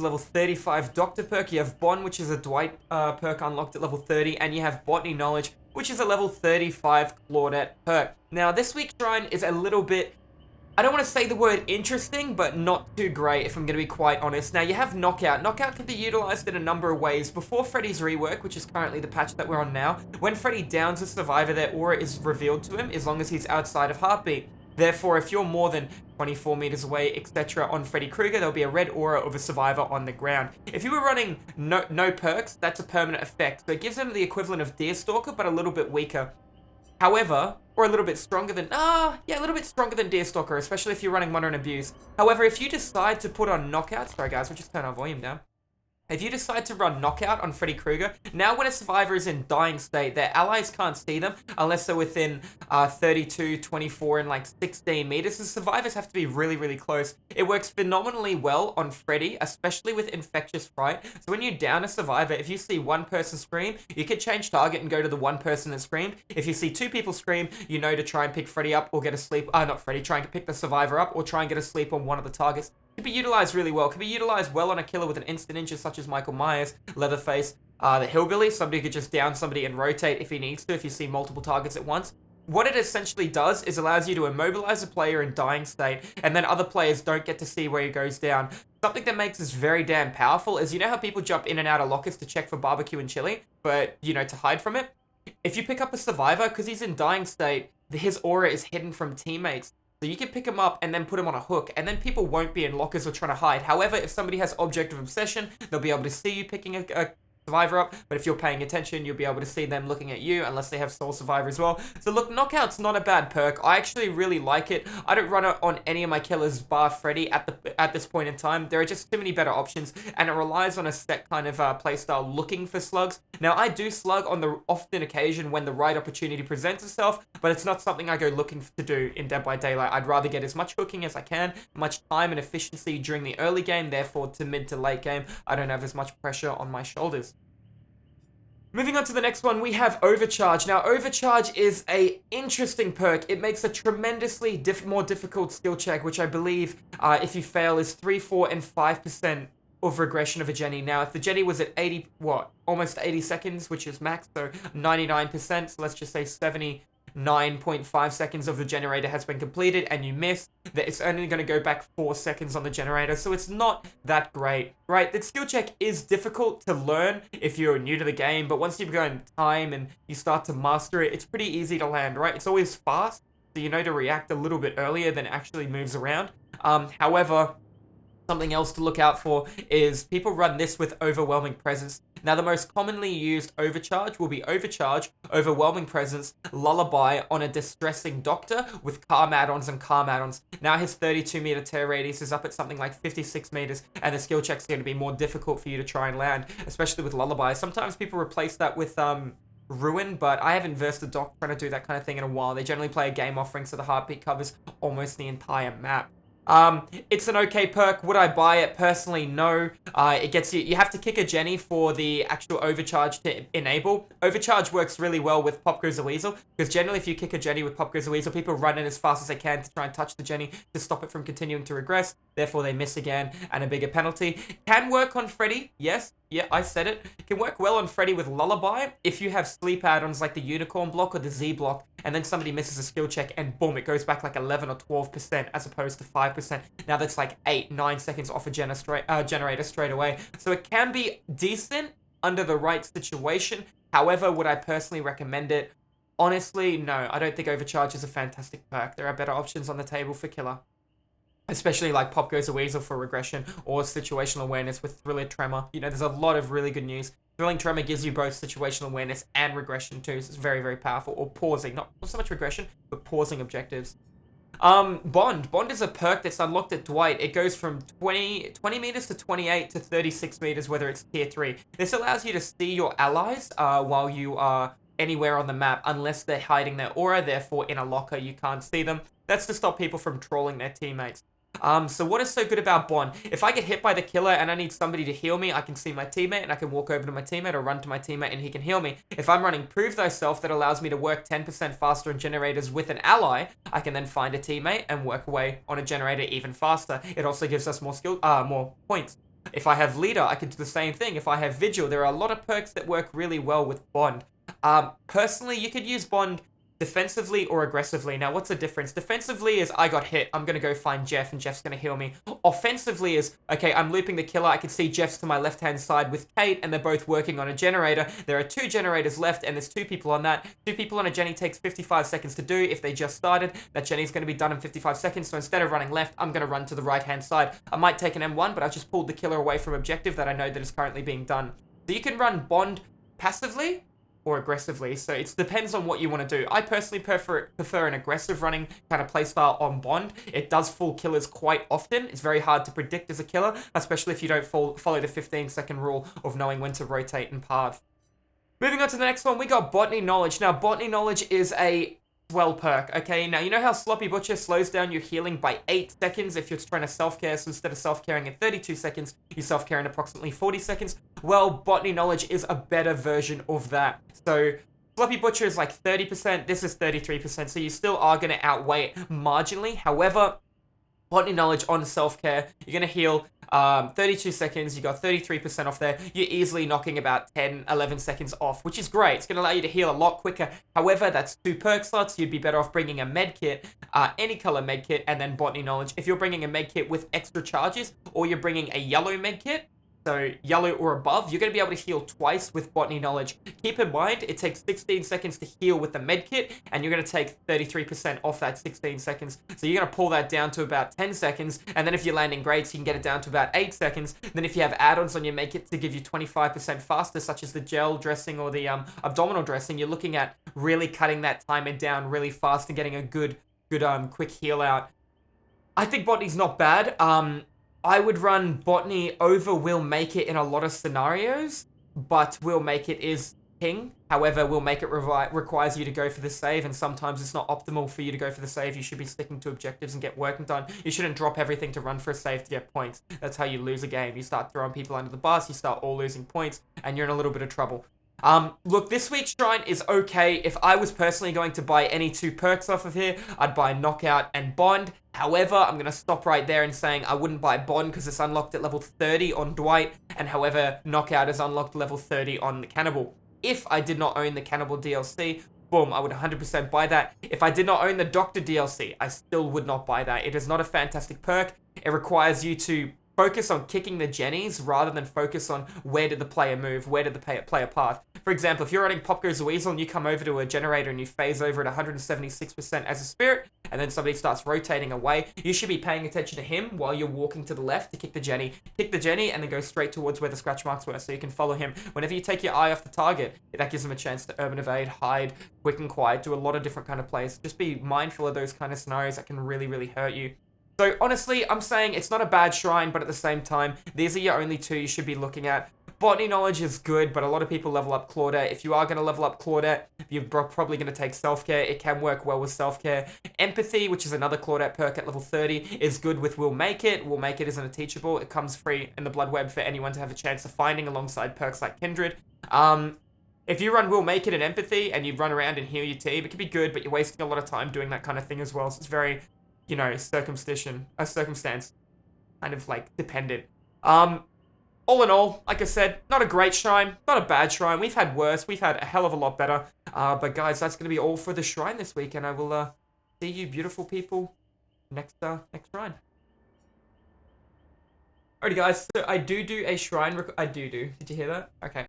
a level 35 Doctor perk. You have Bond, which is a Dwight perk unlocked at level 30. And you have Botany Knowledge, which is a level 35 Claudette perk. Now, this week's shrine is a little bit... I don't want to say the word interesting, but not too great, if I'm going to be quite honest. Now, you have Knockout. Knockout can be utilized in a number of ways. Before Freddy's rework, which is currently the patch that we're on now, when Freddy downs a survivor, their aura is revealed to him as long as he's outside of heartbeat. Therefore, if you're more than 24 meters away, etc. on Freddy Krueger, there'll be a red aura of a survivor on the ground. If you were running no perks, that's a permanent effect. So it gives them the equivalent of Deerstalker, but a little bit weaker. However, or a little bit stronger than, a little bit stronger than Deerstalker, especially if you're running Modern Abuse. However, if you decide to put on Knockout, sorry guys, we'll just turn our volume down. If you decide to run Knockout on Freddy Krueger, now when a survivor is in dying state, their allies can't see them unless they're within 32, 24, and like 16 meters. The survivors have to be really, really close. It works phenomenally well on Freddy, especially with Infectious Fright. So when you down a survivor, if you see one person scream, you can change target and go to the one person that screamed. If you see two people scream, you know to try and pick Freddy up or get a sleep, not Freddy, try and pick the survivor up or try and get a sleep on one of the targets. Can be utilized really well. Can be utilized well on a killer with an instant ninja such as Michael Myers, Leatherface, the Hillbilly. Somebody could just down somebody and rotate if he needs to, if you see multiple targets at once. What it essentially does is allows you to immobilize a player in dying state, and then other players don't get to see where he goes down. Something that makes this very damn powerful is, you know how people jump in and out of lockers to check for barbecue and chili, but, you know, to hide from it? If you pick up a survivor, because he's in dying state, his aura is hidden from teammates. So you can pick him up and then put him on a hook, and then people won't be in lockers or trying to hide. However, if somebody has objective obsession, they'll be able to see you picking a survivor up, but if you're paying attention, you'll be able to see them looking at you, unless they have Soul Survivor as well. So look, Knockout's not a bad perk. I actually really like it. I don't run it on any of my killers bar Freddy at this point in time. There are just too many better options, and it relies on a set kind of playstyle looking for slugs. Now, I do slug on the often occasion when the right opportunity presents itself, but it's not something I go looking to do in Dead by Daylight. I'd rather get as much hooking as I can, much time and efficiency during the early game, therefore to mid to late game, I don't have as much pressure on my shoulders. Moving on to the next one, we have Overcharge. Now, Overcharge is a interesting perk. It makes a tremendously more difficult skill check, which I believe, if you fail, is 3, 4, and 5% of regression of a Jenny. Now, if the Jenny was at almost 80 seconds, which is max, so 99%, so let's just say 79.5 seconds of the generator has been completed and you miss, that it's only going to go back 4 seconds on the generator, so it's not that great, right? The skill check is difficult to learn if you're new to the game, but once you've gone time and you start to master it, it's pretty easy to land, right? It's always fast, so you know to react a little bit earlier than it actually moves around. However, something else to look out for is people run this with Overwhelming Presence. Now, the most commonly used Overcharge will be Overcharge, Overwhelming Presence, Lullaby on a Distressing Doctor with Calm add-ons and Calm add-ons. Now, his 32-meter tear radius is up at something like 56 meters, and the skill check's going to be more difficult for you to try and land, especially with Lullaby. Sometimes people replace that with Ruin, but I haven't versed a doc trying to do that kind of thing in a while. They generally play a game offering, so the heartbeat covers almost the entire map. It's an okay perk. Would I buy it? Personally, no. It gets you have to kick a Jenny for the actual Overcharge to enable. Overcharge works really well with Pop Goes the Weasel, because generally if you kick a Jenny with Pop Goes the Weasel, people run in as fast as they can to try and touch the Jenny to stop it from continuing to regress. Therefore, they miss again, and a bigger penalty. Can work on Freddy, yes. Yeah, I said it. It can work well on Freddy with Lullaby if you have sleep add-ons like the Unicorn block or the Z block, and then somebody misses a skill check and boom, it goes back like 11 or 12% as opposed to 5%. Now that's like 8, 9 seconds off a generator straight away. So it can be decent under the right situation. However, would I personally recommend it? Honestly, no. I don't think Overcharge is a fantastic perk. There are better options on the table for Killer. Especially like Pop Goes the Weasel for regression or situational awareness with Thriller Tremor. You know, there's a lot of really good news. Thrilling Tremor gives you both situational awareness and regression too, so it's very, very powerful. Or pausing, not so much regression, but pausing objectives. Bond. Bond is a perk that's unlocked at Dwight. It goes from 20 meters to 28 to 36 meters, whether it's tier 3. This allows you to see your allies while you are anywhere on the map, unless they're hiding their aura, therefore in a locker you can't see them. That's to stop people from trolling their teammates. So what is so good about Bond? If I get hit by the killer and I need somebody to heal me, I can see my teammate and I can walk over to my teammate or run to my teammate and he can heal me. If I'm running Prove Thyself that allows me to work 10% faster on generators with an ally, I can then find a teammate and work away on a generator even faster. It also gives us more points. If I have Leader, I can do the same thing. If I have Vigil, there are a lot of perks that work really well with Bond. Personally, you could use Bond defensively or aggressively. Now, what's the difference? Defensively is I got hit. I'm going to go find Jeff and Jeff's going to heal me. Offensively is, okay, I'm looping the killer. I can see Jeff's to my left-hand side with Kate and they're both working on a generator. There are 2 generators left and there's 2 people on that. 2 people on a Jenny takes 55 seconds to do. If they just started, that Jenny's going to be done in 55 seconds. So instead of running left, I'm going to run to the right-hand side. I might take an M1, but I've just pulled the killer away from objective that I know that is currently being done. So you can run Bond passively or aggressively, so it depends on what you want to do. I personally prefer an aggressive running kind of playstyle on Bond. It does fool killers quite often. It's very hard to predict as a killer, especially if you don't follow the 15-second rule of knowing when to rotate and path. Moving on to the next one, we got Botany Knowledge. Now, Botany Knowledge is a swell perk, okay? Now, you know how Sloppy Butcher slows down your healing by 8 seconds if you're trying to self-care, so instead of self-caring in 32 seconds, you self-care in approximately 40 seconds? Well, Botany Knowledge is a better version of that. So, Sloppy Butcher is like 30%, this is 33%, so you still are going to outweigh it marginally. However, Botany Knowledge on self-care, you're going to heal 32 seconds, you got 33% off there. You're easily knocking about 10, 11 seconds off, which is great. It's going to allow you to heal a lot quicker. However, that's 2 perk slots. You'd be better off bringing a med kit, any color med kit, and then Botany Knowledge. If you're bringing a med kit with extra charges, or you're bringing a yellow med kit, so yellow or above, you're going to be able to heal twice with Botany Knowledge. Keep in mind, it takes 16 seconds to heal with the med kit, and you're going to take 33% off that 16 seconds. So you're going to pull that down to about 10 seconds, and then if you're landing grades, you can get it down to about 8 seconds. Then if you have add-ons on your med kit to give you 25% faster, such as the gel dressing or the abdominal dressing, you're looking at really cutting that timer down really fast and getting a good quick heal out. I think Botany's not bad. I would run Botany over Will Make It in a lot of scenarios, but Will Make It is king. However, Will Make It requires you to go for the save, and sometimes it's not optimal for you to go for the save. You should be sticking to objectives and get work done. You shouldn't drop everything to run for a save to get points. That's how you lose a game. You start throwing people under the bus, you start all losing points, and you're in a little bit of trouble. Look, this week's shrine is okay. If I was personally going to buy any 2 perks off of here, I'd buy Knockout and Bond. However, I'm going to stop right there and saying I wouldn't buy Bond because it's unlocked at level 30 on Dwight, and however, Knockout is unlocked level 30 on the Cannibal. If I did not own the Cannibal DLC, boom, I would 100% buy that. If I did not own the Doctor DLC, I still would not buy that. It is not a fantastic perk. It requires you to focus on kicking the Jennies rather than focus on where did the player move, where did the player path. For example, if you're running Pop Goes the Weasel and you come over to a generator and you phase over at 176% as a spirit, and then somebody starts rotating away, you should be paying attention to him while you're walking to the left to kick the Jenny. Kick the Jenny and then go straight towards where the scratch marks were so you can follow him. Whenever you take your eye off the target, that gives him a chance to urban evade, hide, quick and quiet, do a lot of different kind of plays. Just be mindful of those kind of scenarios that can really, really hurt you. So honestly, I'm saying it's not a bad shrine, but at the same time, these are your only 2 you should be looking at. Botany Knowledge is good, but a lot of people level up Claudette. If you are going to level up Claudette, you're probably going to take Self-Care. It can work well with Self-Care. Empathy, which is another Claudette perk at level 30, is good with Will Make It. Will Make It isn't a teachable. It comes free in the Blood Web for anyone to have a chance of finding alongside perks like Kindred. If you run Will Make It and Empathy and you run around and heal your team, it can be good, but you're wasting a lot of time doing that kind of thing as well. So it's very, you know, circumstance kind of like dependent. All in all, like I said, not a great shrine, not a bad shrine. We've had worse, we've had a hell of a lot better. But guys, that's going to be all for the shrine this week, and I will see you beautiful people next shrine. Alrighty guys, so I do a shrine, did you hear that? Okay.